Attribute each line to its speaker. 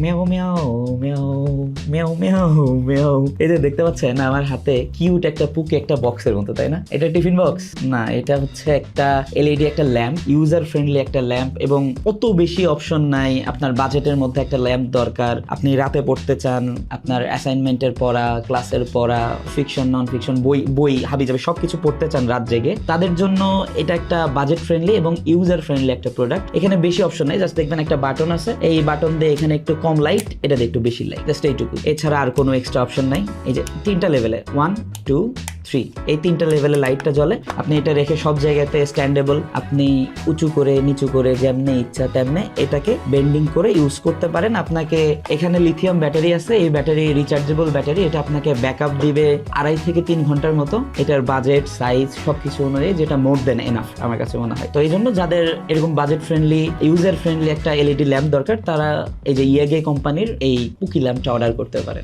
Speaker 1: মেও মেও মেও মেও মেও মেও। এই যে দেখতে পাচ্ছেন আমার হাতে কিউট একটা পুকি একটা বক্সের মতো, তাই না? এটা টিফিন বক্স না, এটা হচ্ছে একটা এলইডি একটা ল্যাম্প, ইউজার ফ্রেন্ডলি একটা ল্যাম্প, এবং অত বেশি অপশন নাই। আপনার বাজেটের মধ্যে একটা ল্যাম্প দরকার, আপনি রাতে পড়তে চান, আপনার অ্যাসাইনমেন্টের পড়া, ক্লাসের পড়া, ফিকশন নন ফিকশন বই বই হাবি যাবে সবকিছু পড়তে চান রাত জেগে, তাদের জন্য এটা একটা বাজেট ফ্রেন্ডলি এবং ইউজার ফ্রেন্ডলি একটা প্রোডাক্ট। এখানে বেশি অপশন নাই, জাস্ট দেখবেন একটা বাটন আছে, এই বাটন দিয়ে এখানে একটু কম লাইট, এটা দিয়ে একটু বেশি লাইট, জাস্ট এইটুকু। এছাড়া আর কোনো এক্সট্রা অপশন নাই। এই যে 3টা লেভেলে 1 2 3, এই 3টা লেভেলে লাইটটা জ্বলে। আপনি এটা রেখে সব জায়গাতে স্ট্যান্ডেবল, আপনি উঁচু করে নিচু করে যেমনে ইচ্ছা তেমনে এটাকে বেন্ডিং করে ইউজ করতে পারেন। আপনাকে এখানে লিথিয়াম ব্যাটারি আছে, এই ব্যাটারি রিচার্জেবল ব্যাটারি, এটা আপনাকে ব্যাকআপ দিবে 2.5 থেকে 3 ঘন্টার মতো। এটার বাজেট সাইজ সবকিছু অনুযায়ী যেটা মোর দেন এনাফ আমার কাছে মনে হয়। তো এই জন্য যাদের এরকম বাজেট ফ্রেন্ডলি ইউজার ফ্রেন্ডলি একটা এলইডি ল্যাম্প দরকার, তারা এই যে ইয়েগে কোম্পানির এই পুকি ল্যাম্পটা অর্ডার করতে পারেন।